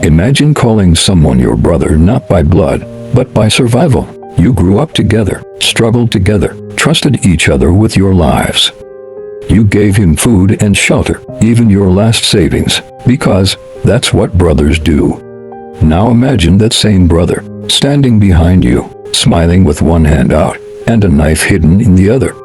Imagine calling someone your brother not by blood, but by survival. You grew up together, struggled together, trusted each other with your lives. You gave him food and shelter, even your last savings, because that's what brothers do. Now imagine that same brother, standing behind you, smiling with one hand out, and a knife hidden in the other.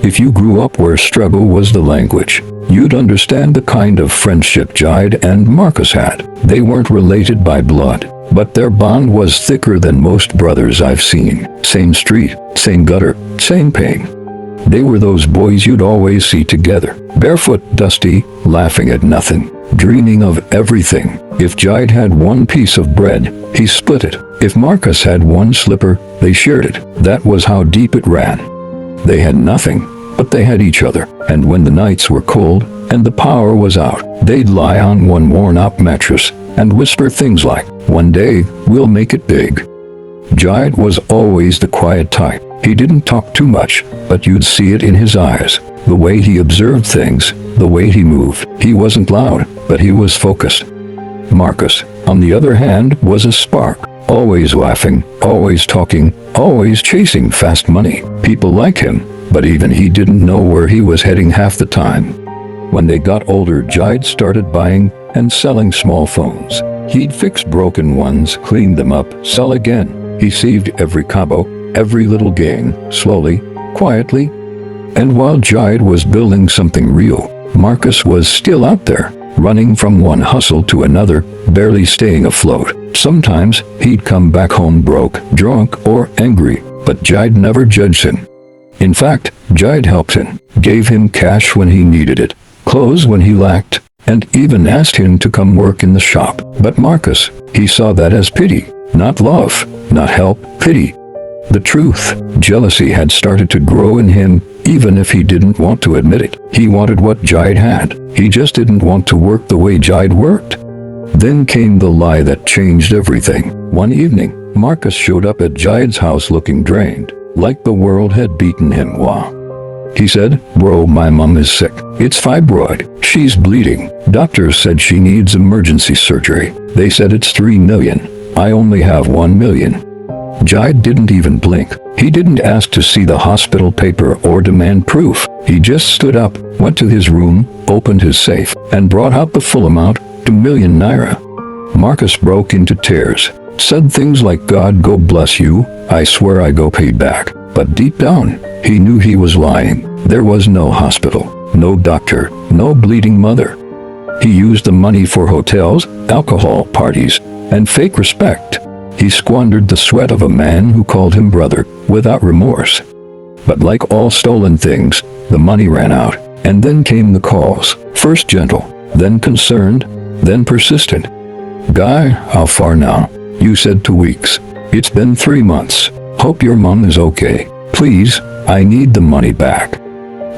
If you grew up where struggle was the language, you'd understand the kind of friendship Jide and Marcus had. They weren't related by blood, but their bond was thicker than most brothers I've seen. Same street, same gutter, same pain. They were those boys you'd always see together, barefoot, dusty, laughing at nothing, dreaming of everything. If Jide had one piece of bread, he split it. If Marcus had one slipper, they shared it. That was how deep it ran. They had nothing, but they had each other, and when the nights were cold and the power was out, they'd lie on one worn-out mattress and whisper things like, "One day, we'll make it big." Jide was always the quiet type. He didn't talk too much, but you'd see it in his eyes, the way he observed things, the way he moved. He wasn't loud, but he was focused. Marcus, on the other hand, was a spark. Always laughing, always talking, always chasing fast money. People liked him, but even he didn't know where he was heading half the time. When they got older, Jide started buying and selling small phones. He'd fix broken ones, clean them up, sell again. He saved every cabo, every little gain, slowly, quietly. And while Jide was building something real, Marcus was still out there, running from one hustle to another, barely staying afloat. Sometimes he'd come back home broke, drunk, or angry, but Jide never judged him. In fact, Jide helped him, gave him cash when he needed it, clothes when he lacked, and even asked him to come work in the shop. But Marcus, he saw that as pity, not love, not help, pity. The truth, jealousy had started to grow in him, even if he didn't want to admit it. He wanted what Jide had. He just didn't want to work the way Jide worked. Then came the lie that changed everything. One evening, Marcus showed up at Jide's house looking drained, like the world had beaten him. Wow. He said, "Bro, my mom is sick. It's fibroid. She's bleeding. Doctors said she needs emergency surgery. They said it's 3 million. I only have 1 million. Jide didn't even blink. He didn't ask to see the hospital paper or demand proof. He just stood up, went to his room, opened his safe, and brought out the full amount, 2 million naira. Marcus broke into tears, said things like, "God go bless you, I swear I go pay back." But deep down, he knew he was lying. There was no hospital, no doctor, no bleeding mother. He used the money for hotels, alcohol, parties, and fake respect. He squandered the sweat of a man who called him brother, without remorse. But like all stolen things, the money ran out, and then came the calls. First gentle, then concerned, then persistent. "Guy, how far now?" You said 2 weeks. "It's been 3 months. Hope your mom is okay. Please, I need the money back."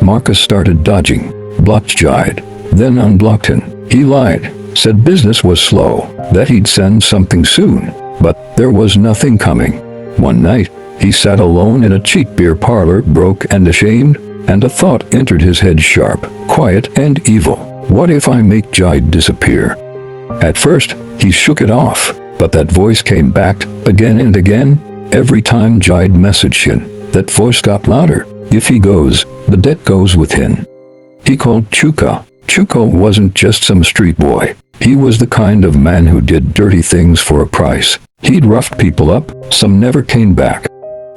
Marcus started dodging, blocked Jide, then unblocked him. He lied, said business was slow, that he'd send something soon, but there was nothing coming. One night, he sat alone in a cheap beer parlor, broke and ashamed, and a thought entered his head, sharp, quiet, and evil. What if I make Jide disappear? At first, he shook it off, but that voice came back again and again. Every time Jide messaged him, that voice got louder. If he goes, the debt goes with him. He called Chuka. Chuka wasn't just some street boy. He was the kind of man who did dirty things for a price. He'd roughed people up, some never came back.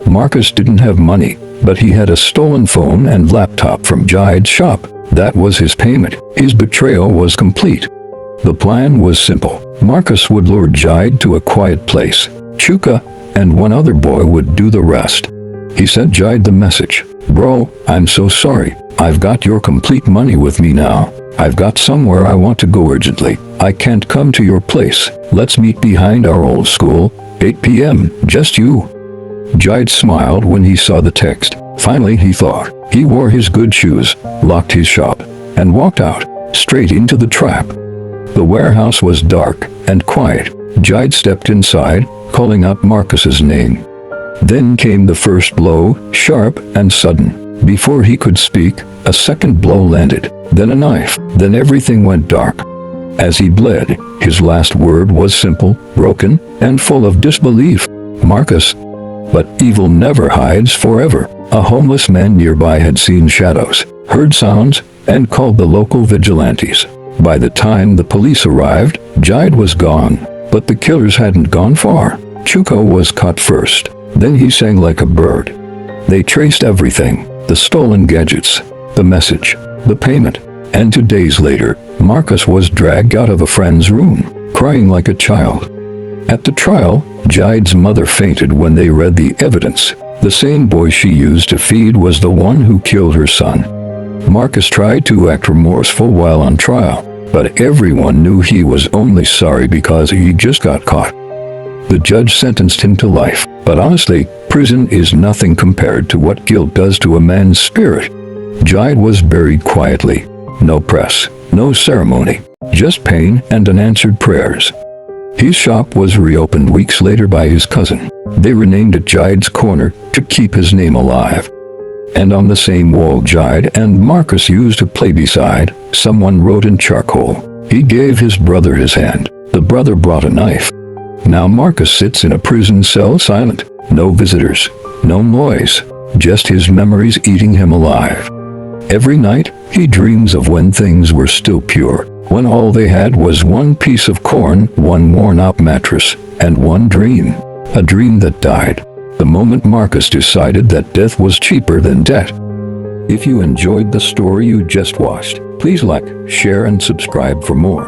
Marcus didn't have money, but he had a stolen phone and laptop from Jide's shop. That was his payment. His betrayal was complete. The plan was simple. Marcus would lure Jide to a quiet place. Chuka and one other boy would do the rest. He sent Jide the message, "Bro, I'm so sorry. I've got your complete money with me now. I've got somewhere I want to go urgently. I can't come to your place. Let's meet behind our old school, 8 p.m., just you." Jide smiled when he saw the text. Finally, he thought. He wore his good shoes, locked his shop, and walked out, straight into the trap. The warehouse was dark and quiet. Jide stepped inside, calling out Marcus's name. Then came the first blow, sharp and sudden. Before he could speak, a second blow landed, then a knife, then everything went dark. As he bled, his last word was simple, broken, and full of disbelief. "Marcus." But evil never hides forever. A homeless man nearby had seen shadows, heard sounds, and called the local vigilantes. By the time the police arrived, Jide was gone, but the killers hadn't gone far. Chuko was caught first. Then he sang like a bird. They traced everything, the stolen gadgets, the message, the payment, and 2 days later, Marcus was dragged out of a friend's room, crying like a child. At the trial, Jide's mother fainted when they read the evidence. The same boy she used to feed was the one who killed her son. Marcus tried to act remorseful while on trial, but everyone knew he was only sorry because he just got caught. The judge sentenced him to life, but honestly, prison is nothing compared to what guilt does to a man's spirit. Jide was buried quietly. No press, no ceremony, just pain and unanswered prayers. His shop was reopened weeks later by his cousin. They renamed it Jide's Corner to keep his name alive. And on the same wall Jide and Marcus used to play beside, someone wrote in charcoal. He gave his brother his hand. The brother brought a knife. Now Marcus sits in a prison cell silent. No visitors, no noise, just his memories eating him alive. Every night, he dreams of when things were still pure, when all they had was one piece of corn, one worn-out mattress, and one dream. A dream that died the moment Marcus decided that death was cheaper than debt. If you enjoyed the story you just watched, please like, share, and subscribe for more.